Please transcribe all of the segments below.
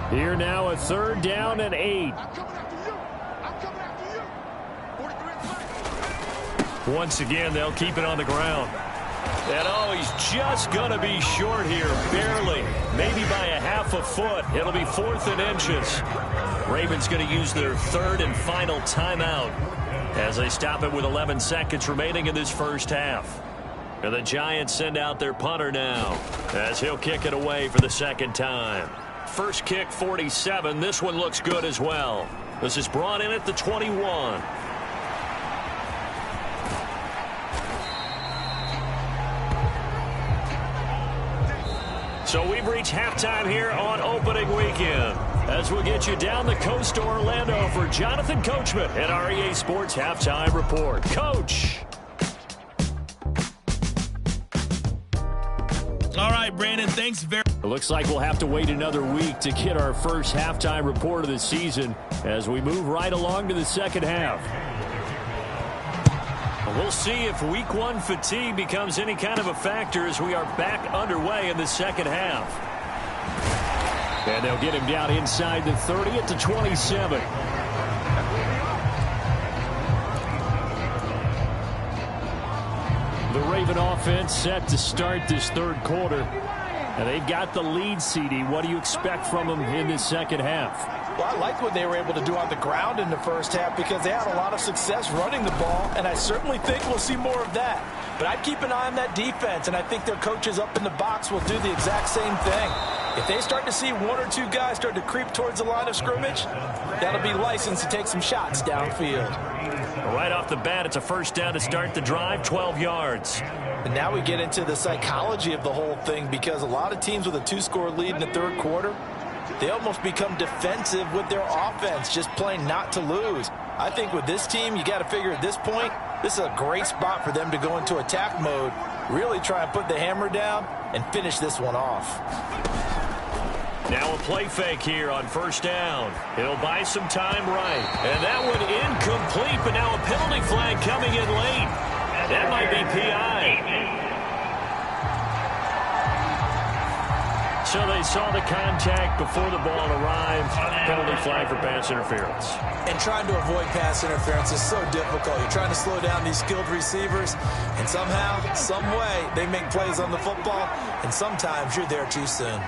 Here now, a 3rd down and 8. Once again, they'll keep it on the ground. And oh, he's just going to be short here, barely. Maybe by a half a foot. It'll be 4th and inches. Ravens going to use their 3rd and final timeout as they stop it with 11 seconds remaining in this first half. And the Giants send out their punter now as he'll kick it away for the 2nd time. First kick, 47. This one looks good as well. This is brought in at the 21. So we've reached halftime here on opening weekend. As we'll get you down the coast to Orlando for Jonathan Coachman at our EA Sports Halftime Report. Coach. All right, Brandon, thanks very much. It looks like we'll have to wait another week to get our first halftime report of the season as we move right along to the second half. We'll see if week 1 fatigue becomes any kind of a factor as we are back underway in the second half. And they'll get him down inside the 30 at the 27. The Raven offense set to start this 3rd quarter. And they've got the lead, CD. What do you expect from them in this second half? Well, I like what they were able to do on the ground in the first half because they had a lot of success running the ball, and I certainly think we'll see more of that. But I'd keep an eye on that defense, and I think their coaches up in the box will do the exact same thing. If they start to see 1 or 2 guys start to creep towards the line of scrimmage, that'll be licensed to take some shots downfield. Right off the bat, it's a first down to start the drive, 12 yards. And now we get into the psychology of the whole thing because a lot of teams with a 2-score lead in the 3rd quarter, they almost become defensive with their offense, just playing not to lose. I think with this team, you got to figure at this point, this is a great spot for them to go into attack mode, really try and put the hammer down and finish this one off. Now a play fake here on first down. He'll buy some time right. And that one incomplete, but now a penalty flag coming in late. That might be PI. So they saw the contact before the ball arrived. Penalty flag for pass interference. And trying to avoid pass interference is so difficult. You're trying to slow down these skilled receivers, and somehow, some way, they make plays on the football, and sometimes you're there too soon.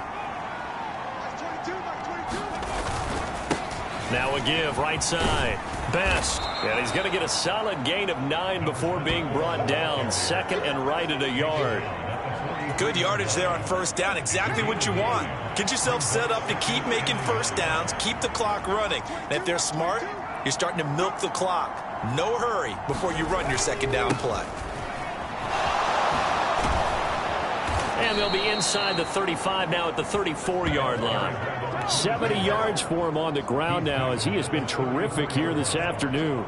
Now a give, right side. Best. And he's going to get a solid gain of 9 before being brought down. 2nd and right at a yard. Good yardage there on first down. Exactly what you want. Get yourself set up to keep making first downs, keep the clock running. And if they're smart, you're starting to milk the clock. No hurry before you run your 2nd down play. And they'll be inside the 35 now at the 34-yard line. 70 yards for him on the ground now as he has been terrific here this afternoon.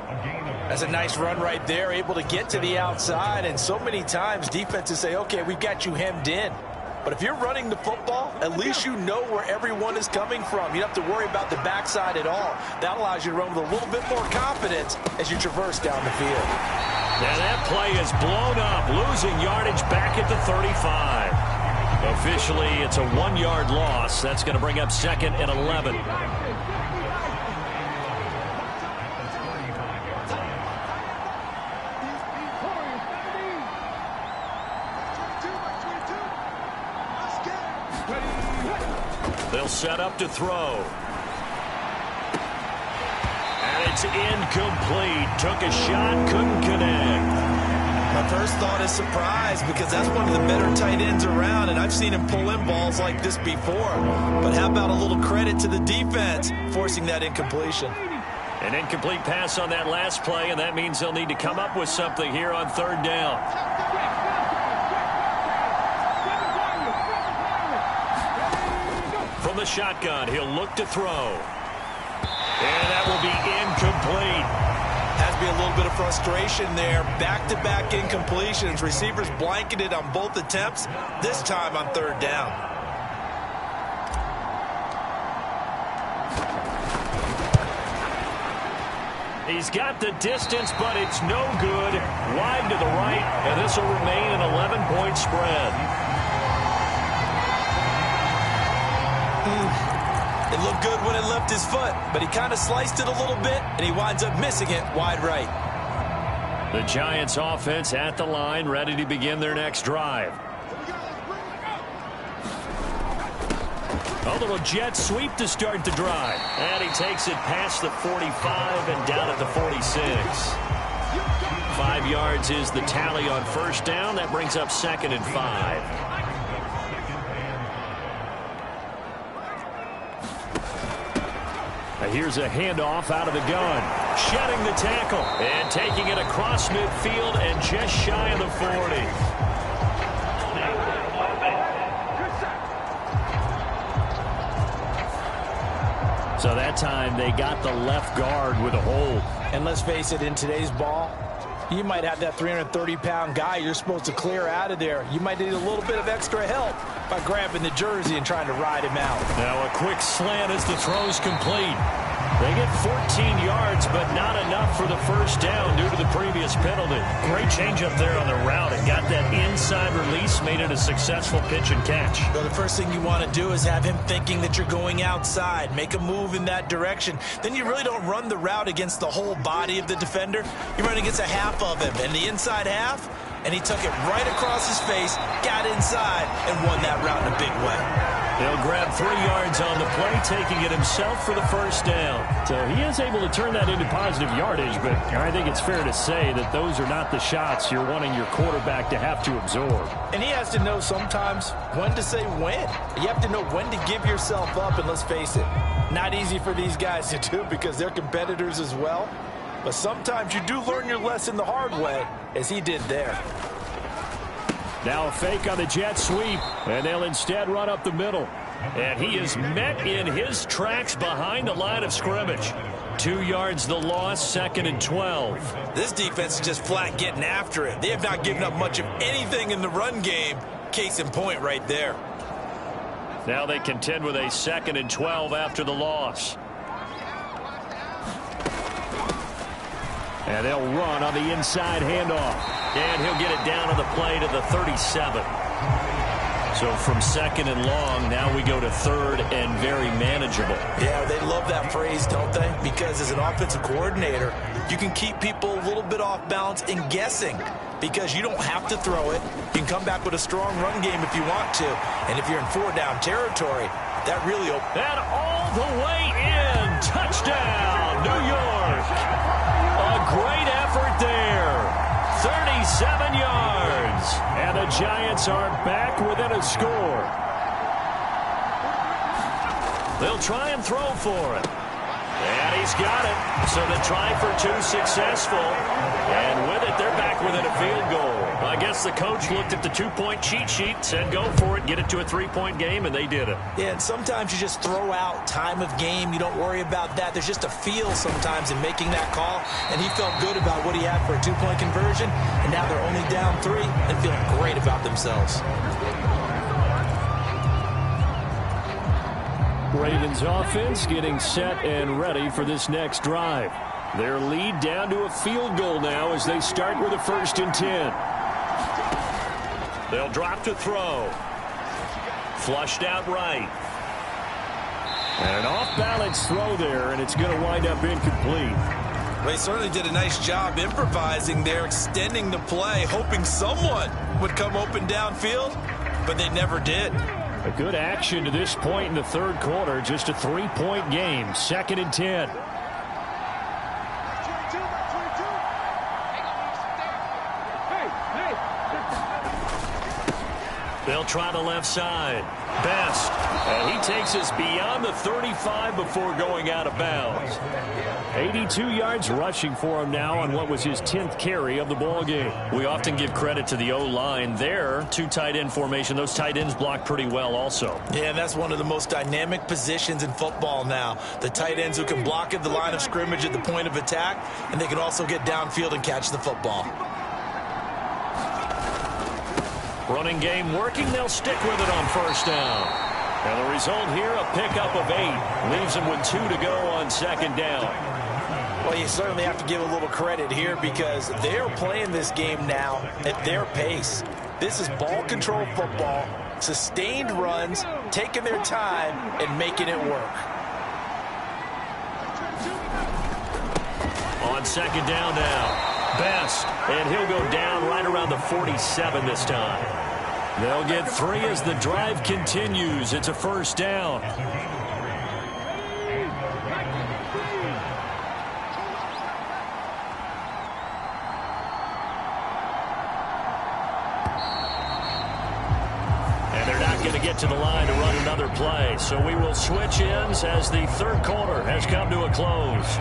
That's a nice run right there, able to get to the outside. And so many times defenses say, okay, we've got you hemmed in. But if you're running the football, at least you know where everyone is coming from. You don't have to worry about the backside at all. That allows you to run with a little bit more confidence as you traverse down the field. And that play is blown up, losing yardage back at the 35. Officially, it's a 1-yard loss. That's going to bring up 2nd and 11. They'll set up to throw. And it's incomplete. Took a shot, couldn't connect. My first thought is surprise because that's one of the better tight ends around, and I've seen him pull in balls like this before. But how about a little credit to the defense forcing that incompletion? An incomplete pass on that last play, and that means they'll need to come up with something here on 3rd down. From the shotgun, he'll look to throw. And that will be incomplete. Has to be a little bit of frustration there. Back-to-back incompletions. Receivers blanketed on both attempts, this time on 3rd down. He's got the distance, but it's no good. Wide to the right, and this will remain an 11-point spread. It looked good when it left his foot, but he kind of sliced it a little bit, and he winds up missing it wide right. The Giants offense at the line, ready to begin their next drive. A little jet sweep to start the drive. And he takes it past the 45 and down at the 46. 5 yards is the tally on first down. That brings up 2nd and 5. Here's a handoff out of the gun. Shedding the tackle. And taking it across midfield and just shy of the 40. So that time they got the left guard with a hold. And let's face it, in today's ball, you might have that 330-pound guy you're supposed to clear out of there. You might need a little bit of extra help by grabbing the jersey and trying to ride him out. Now a quick slant as the throw's complete. They get 14 yards, but not enough for the first down due to the previous penalty. Great change up there on the route. It got that inside release, made it a successful pitch and catch. Well, the first thing you want to do is have him thinking that you're going outside. Make a move in that direction. Then you really don't run the route against the whole body of the defender. You run against a half of him, and the inside half, and he took it right across his face, got inside, and won that route in a big way. He'll grab 3 yards on the play, taking it himself for the first down. So he is able to turn that into positive yardage, but I think it's fair to say that those are not the shots you're wanting your quarterback to have to absorb. And he has to know sometimes when to say when. You have to know when to give yourself up, and let's face it, not easy for these guys to do because they're competitors as well. But sometimes you do learn your lesson the hard way, as he did there. Now a fake on the jet sweep, and they'll instead run up the middle. And he is met in his tracks behind the line of scrimmage. 2 yards the loss, 2nd and 12. This defense is just flat getting after it. They have not given up much of anything in the run game. Case in point right there. Now they contend with a 2nd and 12 after the loss. And they'll run on the inside handoff. And he'll get it down on the play to the 37. So from 2nd and long, now we go to 3rd and very manageable. Yeah, they love that phrase, don't they? Because as an offensive coordinator, you can keep people a little bit off balance and guessing. Because you don't have to throw it. You can come back with a strong run game if you want to. And if you're in 4-down territory, that really opens. And all the way in. Touchdown, New York. A great effort there. 37 yards. And the Giants are back within a score. They'll try and throw for it. And he's got it. So the try for 2 successful. And with it, they're back within a field goal. I guess the coach looked at the 2-point cheat sheet, said go for it, get it to a 3-point game, and they did it. Yeah, and sometimes you just throw out time of game. You don't worry about that. There's just a feel sometimes in making that call, and he felt good about what he had for a 2-point conversion, and now they're only down 3 and feeling great about themselves. Ravens offense getting set and ready for this next drive. Their lead down to a field goal now as they start with a 1st and 10. They'll drop to throw. Flushed out right. And an off-balance throw there, and it's going to wind up incomplete. They certainly did a nice job improvising there, extending the play, hoping someone would come open downfield, but they never did. A good action to this point in the 3rd quarter. Just a 3-point game. 2nd and 10. They'll try the left side. Best. And he takes us beyond the 35 before going out of bounds. 82 yards rushing for him now on what was his 10th carry of the ball game. We often give credit to the O-line there. 2 tight end formation. Those tight ends block pretty well also. Yeah, and that's one of the most dynamic positions in football now. The tight ends who can block at the line of scrimmage at the point of attack, and they can also get downfield and catch the football. Running game working. They'll stick with it on 1st down. And the result here, a pickup of 8. Leaves them with 2 to go on 2nd down. Well, you certainly have to give a little credit here because they're playing this game now at their pace. This is ball control football, sustained runs, taking their time, and making it work. On second down now. Best, and he'll go down right around the 47 this time. They'll get 3 as the drive continues. It's a first down. And they're not going to get to the line to run another play, so we will switch ends as the third quarter has come to a close.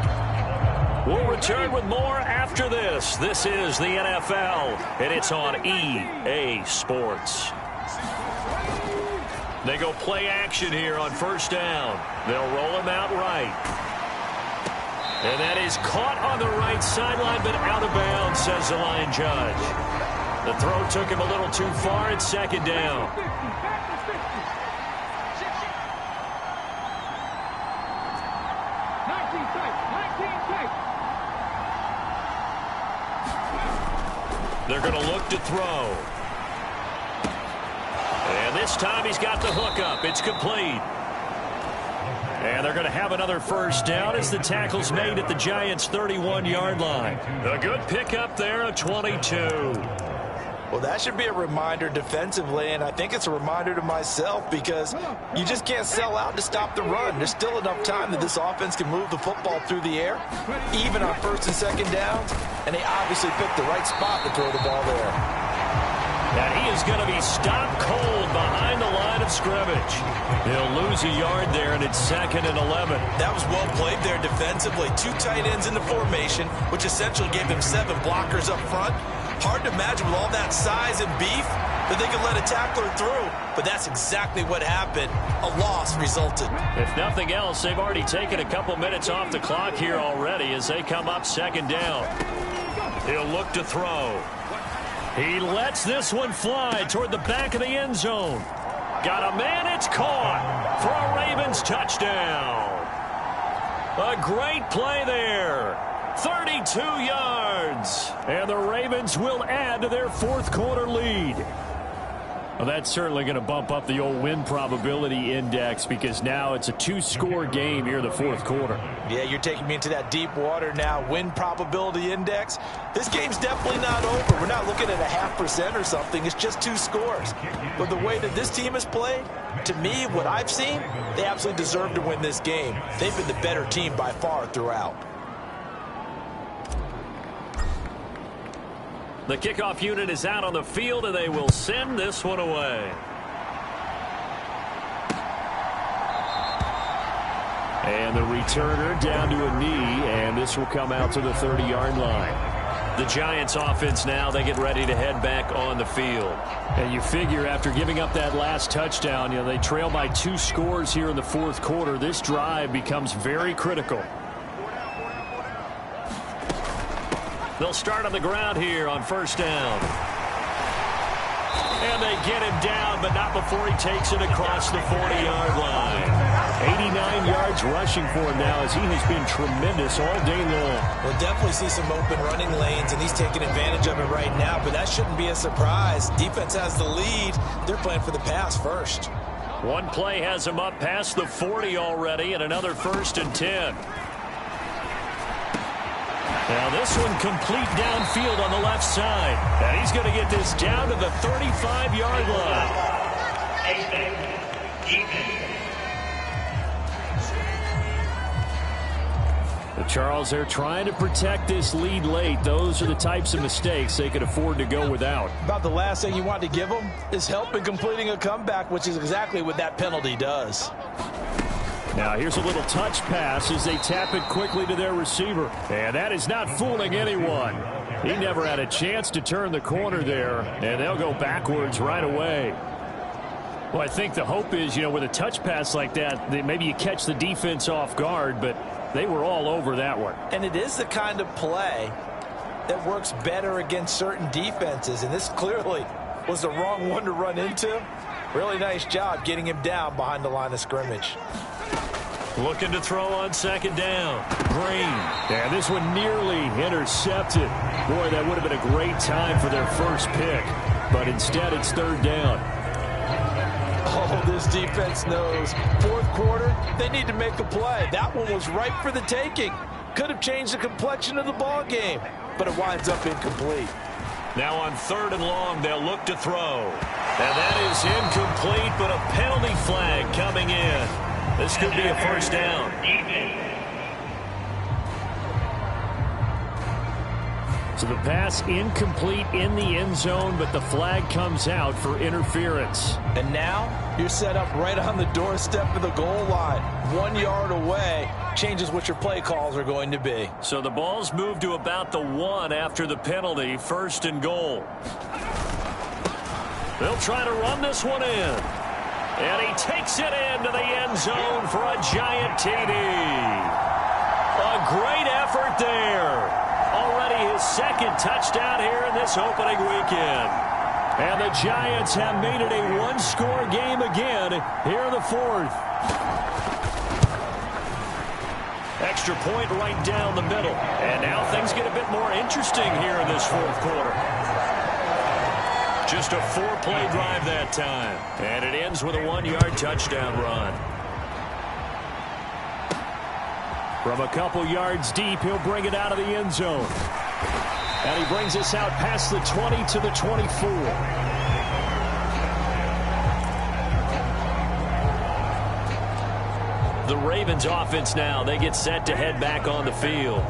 We'll return with more after this. This is the NFL, and it's on EA Sports. They go play action here on first down. They'll roll him out right. And that is caught on the right sideline, but out of bounds, says the line judge. The throw took him a little too far. It's second down. They're going to look to throw. And this time he's got the hook up. It's complete. And they're going to have another first down as the tackle's made at the Giants' 31-yard line. A good pickup there, a 22. Well, that should be a reminder defensively, and I think it's a reminder to myself because you just can't sell out to stop the run. There's still enough time that this offense can move the football through the air, even on first and second downs, and they obviously picked the right spot to throw the ball there. And he is going to be stopped cold behind the line of scrimmage. He'll lose a yard there, and it's 2nd and 11. That was well played there defensively. 2 tight ends in the formation, which essentially gave them 7 blockers up front. Hard to imagine with all that size and beef that they could let a tackler through. But that's exactly what happened. A loss resulted. If nothing else, they've already taken a couple minutes off the clock here already as they come up second down. He'll look to throw. He lets this one fly toward the back of the end zone. Got a man, it's caught for a Ravens touchdown. A great play there. 32 yards. And the Ravens will add to their fourth quarter lead. Well, that's certainly going to bump up the old win probability index because now it's a 2-score game here in the fourth quarter. Yeah, you're taking me into that deep water now. Win probability index. This game's definitely not over. We're not looking at a 0.5% or something. It's just 2 scores. But the way that this team has played, to me, what I've seen, they absolutely deserve to win this game. They've been the better team by far throughout. The kickoff unit is out on the field, and they will send this one away. And the returner down to a knee, and this will come out to the 30-yard line. The Giants offense now, they get ready to head back on the field. And you figure after giving up that last touchdown, they trail by 2 scores here in the fourth quarter. This drive becomes very critical. They'll start on the ground here on first down. And they get him down, but not before he takes it across the 40-yard line. 89 yards rushing for him now as he has been tremendous all day long. We'll definitely see some open running lanes, and he's taking advantage of it right now, but that shouldn't be a surprise. Defense has the lead. They're playing for the pass first. One play has him up past the 40 already, and another 1st and 10. Now this one complete downfield on the left side. And he's going to get this down to the 35-yard line. But Charles, they're trying to protect this lead late. Those are the types of mistakes they could afford to go without. About the last thing you want to give them is help in completing a comeback, which is exactly what that penalty does. Now here's a little touch pass as they tap it quickly to their receiver. And that is not fooling anyone. He never had a chance to turn the corner there, and they'll go backwards right away. Well, I think the hope is, with a touch pass like that, maybe you catch the defense off guard, but they were all over that one. And it is the kind of play that works better against certain defenses, and this clearly was the wrong one to run into. Really nice job getting him down behind the line of scrimmage. Looking to throw on second down. Green. And this one nearly intercepted. Boy, that would have been a great time for their first pick. But instead, it's third down. Oh, this Ravens defense knows fourth quarter, they need to make a play. That one was ripe for the taking. Could have changed the complexion of the ball game, but it winds up incomplete. Now on 3rd and long, they'll look to throw. And that is incomplete, but a penalty flag coming in. This could be a first down. So the pass incomplete in the end zone, but the flag comes out for interference. And now you're set up right on the doorstep of the goal line. 1 yard away changes what your play calls are going to be. So the ball's moved to about the 1 after the penalty, 1st and goal. They'll try to run this one in. And he takes it into the end zone for a giant TD. A great effort there. Already his 2nd touchdown here in this opening weekend. And the Giants have made it a one-score game again here in the 4th. Extra point right down the middle. And now things get a bit more interesting here in this 4th quarter. Just a 4-play drive that time. And it ends with a 1-yard touchdown run. From a couple yards deep, he'll bring it out of the end zone. And he brings us out past the 20 to the 24. The Ravens offense now, they get set to head back on the field.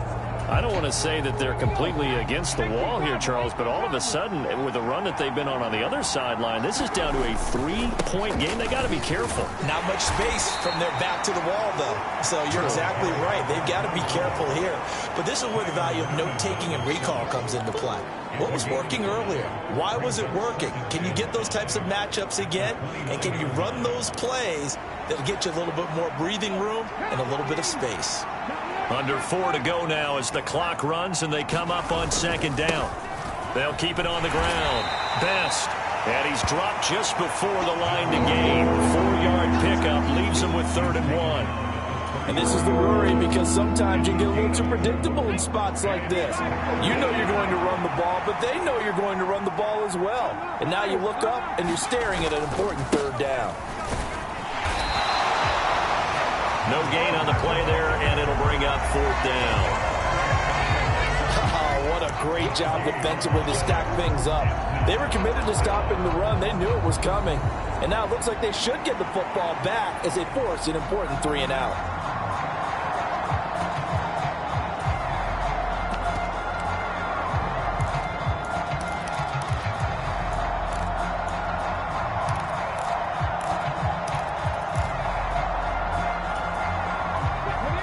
I don't want to say that they're completely against the wall here, Charles, but all of a sudden, with the run that they've been on the other sideline, this is down to a 3-point game. They got to be careful. Not much space from their back to the wall, though. So you're exactly right. They've got to be careful here. But this is where the value of note-taking and recall comes into play. What was working earlier? Why was it working? Can you get those types of matchups again? And can you run those plays that'll get you a little bit more breathing room and a little bit of space? Under 4 to go now as the clock runs and they come up on 2nd down. They'll keep it on the ground. Best. And he's dropped just before the line to gain. 4-yard pickup leaves him with 3rd and 1. And this is the worry because sometimes you get a little too predictable in spots like this. You know you're going to run the ball, but they know you're going to run the ball as well. And now you look up and you're staring at an important 3rd down. No gain on the play there, and it'll bring up 4th down. Oh, what a great job defensively to stack things up. They were committed to stopping the run. They knew it was coming. And now it looks like they should get the football back as they force an important 3-and-out.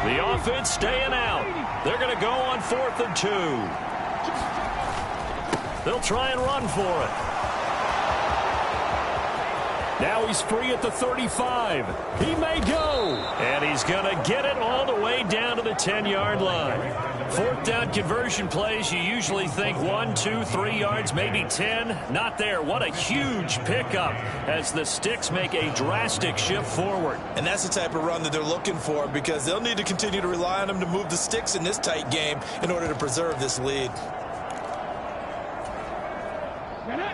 The offense staying out. They're going to go on 4th and 2. They'll try and run for it. Now he's free at the 35. He may go. And he's going to get it all the way down to the 10-yard line. 4th down conversion plays, you usually think 1, 2, 3 yards, maybe 10. Not there. What a huge pickup as the Sticks make a drastic shift forward. And that's the type of run that they're looking for because they'll need to continue to rely on them to move the sticks in this tight game in order to preserve this lead.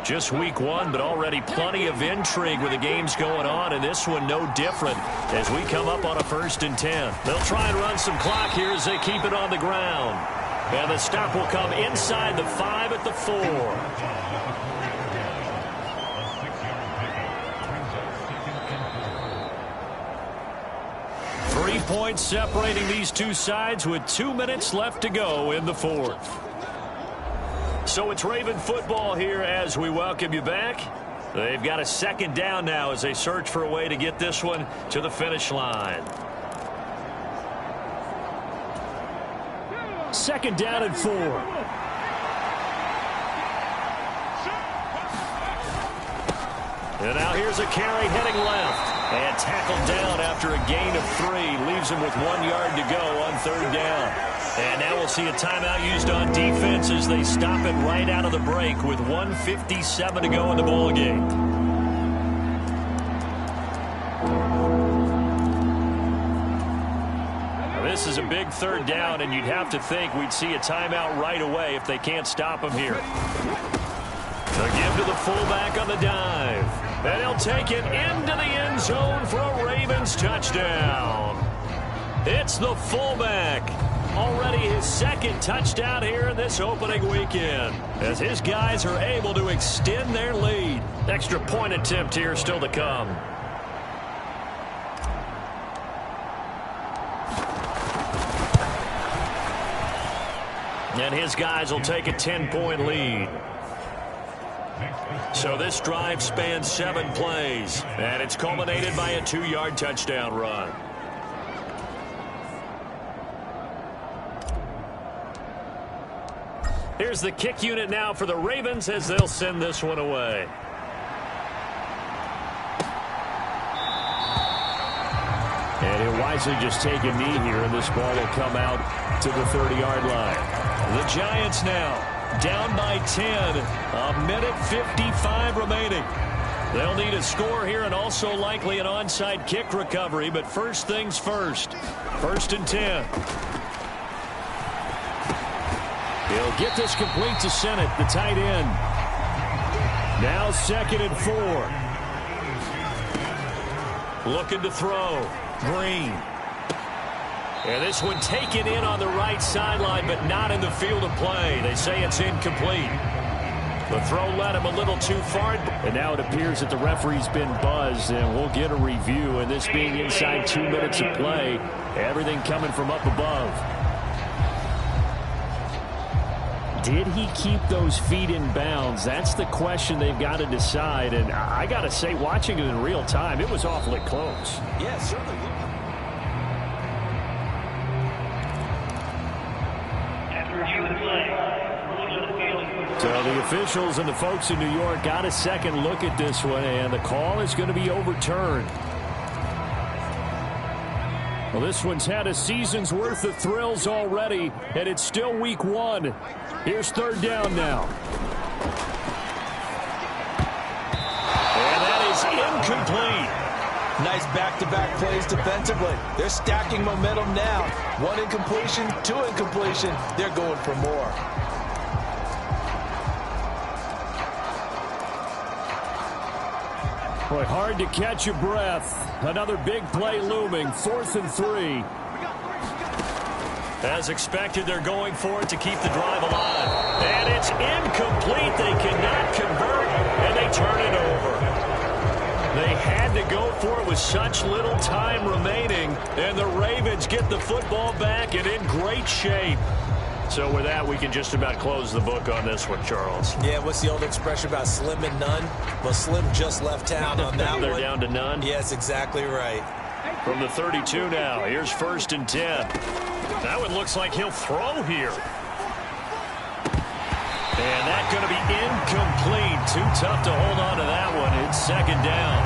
Just week 1, but already plenty of intrigue with the games going on, and this one no different as we come up on a 1st and 10. They'll try and run some clock here as they keep it on the ground. And the stop will come inside the 5 at the 4. 3 points separating these two sides with 2 minutes left to go in the 4th. So it's Raven football here as we welcome you back. They've got a 2nd down now as they search for a way to get this one to the finish line. 2nd down and 4. And now here's a carry heading left. And tackled down after a gain of 3. Leaves him with 1 yard to go on 3rd down. And now we'll see a timeout used on defense as they stop it right out of the break with 1:57 to go in the ball game. Now this is a big 3rd down, and you'd have to think we'd see a timeout right away if they can't stop him here. They'll give to the fullback on the dive. And he'll take it into the end zone for a Ravens touchdown. It's the fullback. Already his second touchdown here in this opening weekend, as his guys are able to extend their lead. Extra point attempt here still to come. And his guys will take a 10-point lead. So this drive spans 7 plays, and it's culminated by a 2-yard touchdown run. Here's the kick unit now for the Ravens as they'll send this one away. And he'll wisely just take a knee here, and this ball will come out to the 30-yard line. The Giants now down by 10. A minute 55 remaining. They'll need a score here and also likely an onside kick recovery, but first things first. 1st and 10. He'll get this complete to Sennett, the tight end. Now 2nd and 4. Looking to throw. Green. And this one taken in on the right sideline, but not in the field of play. They say it's incomplete. The throw led him a little too far. And now it appears that the referee's been buzzed, and we'll get a review. And this being inside 2 minutes of play, everything coming from up above. Did he keep those feet in bounds? That's the question they've got to decide. And I got to say, watching it in real time, it was awfully close. Yeah, certainly. So the officials and the folks in New York got a second look at this one, and the call is going to be overturned. Well, this one's had a season's worth of thrills already, and it's still week 1. Here's 3rd down now. And that is incomplete. Nice back-to-back plays defensively. They're stacking momentum now. 1 incompletion, 2 incompletion. They're going for more. Boy, hard to catch your breath. Another big play looming. 4th and 3. As expected, they're going for it to keep the drive alive. And it's incomplete. They cannot convert, and they turn it over. They had to go for it with such little time remaining, and the Ravens get the football back and in great shape. So with that, we can just about close the book on this one, Charles. Yeah, what's the old expression about slim and none? Well, Slim just left town on that They're one. down to none? Yes, exactly right. From the 32 now, here's 1st and 10. That one looks like he'll throw here. And that's going to be incomplete. Too tough to hold on to that one. It's 2nd down.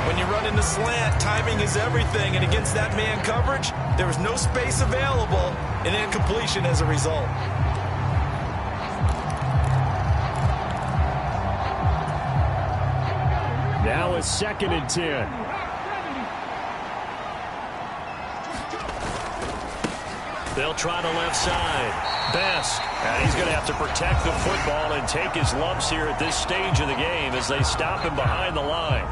When you run into slant, timing is everything. And against that man coverage, there was no space available, and incompletion as a result. Now it's 2nd and 10. They'll try the left side. Best. And he's going to have to protect the football and take his lumps here at this stage of the game as they stop him behind the line.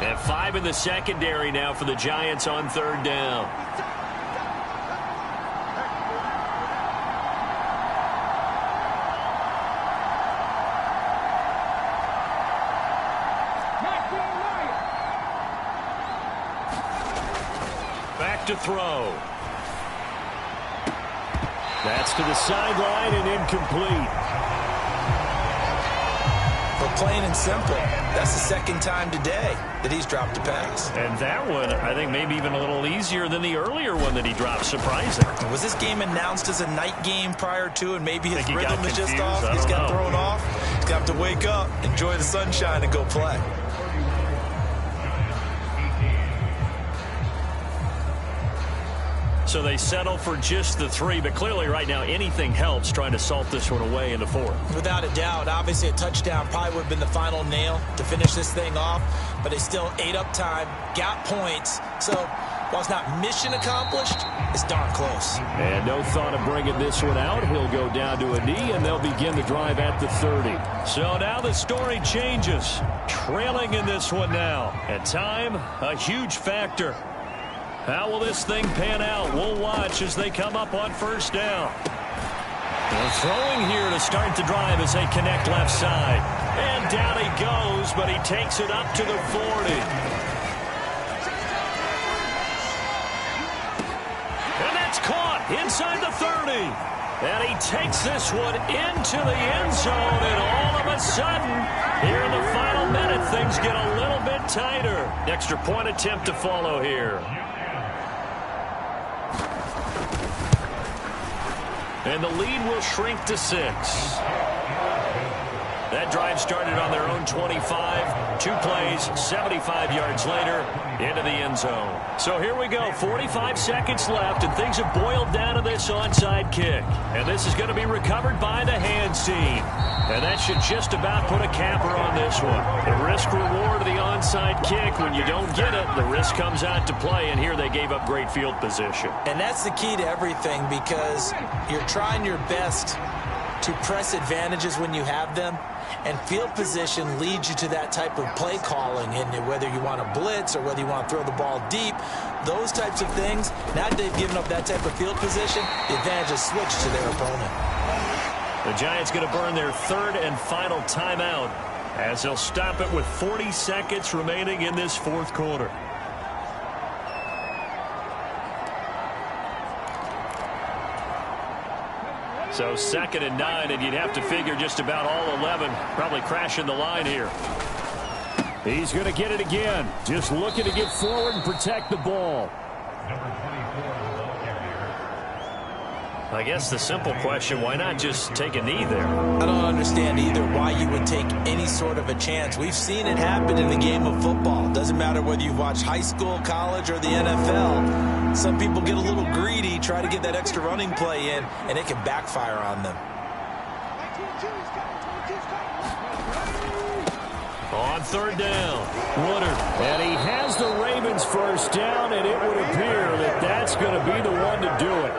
And 5 in the secondary now for the Giants on 3rd down. Back to throw. That's to the sideline and incomplete. For plain and simple, that's the 2nd time today that he's dropped a pass. And that one, I think, maybe even a little easier than the earlier one that he dropped. Surprising. Was this game announced as a night game prior to, and maybe his rhythm is just off? I He's got don't know. thrown off. He's got to wake up, enjoy the sunshine, and go play. so they settle for just the 3. But clearly right now anything helps trying to salt this one away in the 4th. Without a doubt, obviously a touchdown probably would have been the final nail to finish this thing off. But they still ate up time, got points. So while it's not mission accomplished, it's darn close. And no thought of bringing this one out. He'll go down to a knee, and they'll begin the drive at the 30. So now the story changes. Trailing in this one now. And time, a huge factor. How will this thing pan out? We'll watch as they come up on first down. They're throwing here to start the drive as they connect left side. And down he goes, but he takes it up to the 40. Caught inside the 30. And he takes this one into the end zone. And all of a sudden, here in the final minute, things get a little bit tighter. Extra point attempt to follow here. And the lead will shrink to 6. That drive started on their own 25. 2 plays, 75 yards later, into the end zone. So here we go, 45 seconds left, and things have boiled down to this onside kick. And this is going to be recovered by the hands team. And that should just about put a capper on this one. The risk-reward of the onside kick, when you don't get it, the risk comes out to play, and here they gave up great field position. And that's the key to everything, because you're trying your best to press advantages when you have them. And field position leads you to that type of play calling, and whether you want to blitz or whether you want to throw the ball deep, those types of things. Now that they've given up that type of field position, the advantage is switched to their opponent. The Giants going to burn their 3rd and final timeout as they'll stop it with 40 seconds remaining in this 4th quarter. So 2nd and 9, and you'd have to figure just about all 11 probably crashing the line here. He's going to get it again. Just looking to get forward and protect the ball. I guess the simple question, why not just take a knee there? I don't understand either why you would take any sort of a chance. We've seen it happen in the game of football. Doesn't matter whether you watch high school, college, or the NFL. Some people get a little greedy, try to get that extra running play in, and it can backfire on them. On 3rd down, Woodard. And he has the Ravens first down, and it would appear that that's going to be the one to do it.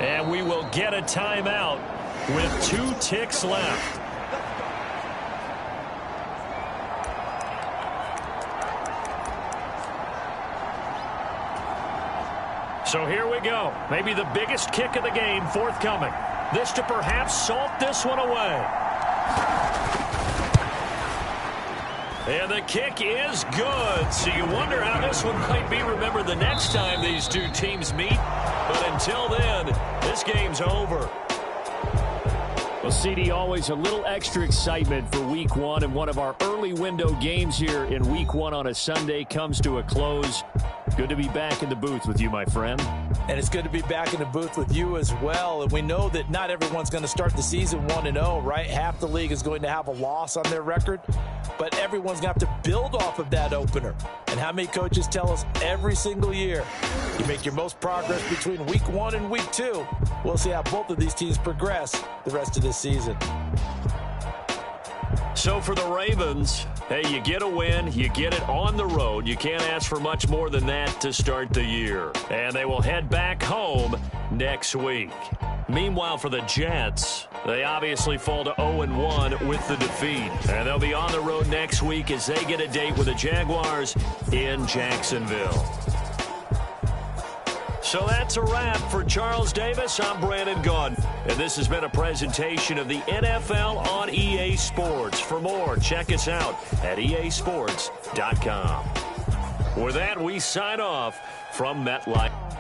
And we will get a timeout with 2 ticks left. So here we go. Maybe the biggest kick of the game forthcoming. This to perhaps salt this one away. And the kick is good. So you wonder how this one might be remembered the next time these two teams meet. But until then, this game's over. Well, CD, always a little extra excitement for Week 1, and one of our early window games here in Week 1 on a Sunday comes to a close. Good to be back in the booth with you, my friend. And it's good to be back in the booth with you as well. And we know that not everyone's going to start the season 1-0, right? Half the league is going to have a loss on their record. But everyone's going to have to build off of that opener. And how many coaches tell us every single year, you make your most progress between Week 1 and Week 2. We'll see how both of these teams progress the rest of this season. So for the Ravens, hey, you get a win, you get it on the road. You can't ask for much more than that to start the year. And they will head back home next week. Meanwhile, for the Jets, they obviously fall to 0-1 with the defeat. And they'll be on the road next week as they get a date with the Jaguars in Jacksonville. So that's a wrap for Charles Davis. I'm Brandon Gaudin. And this has been a presentation of the NFL on EA Sports. For more, check us out at easports.com. With that, we sign off from MetLife.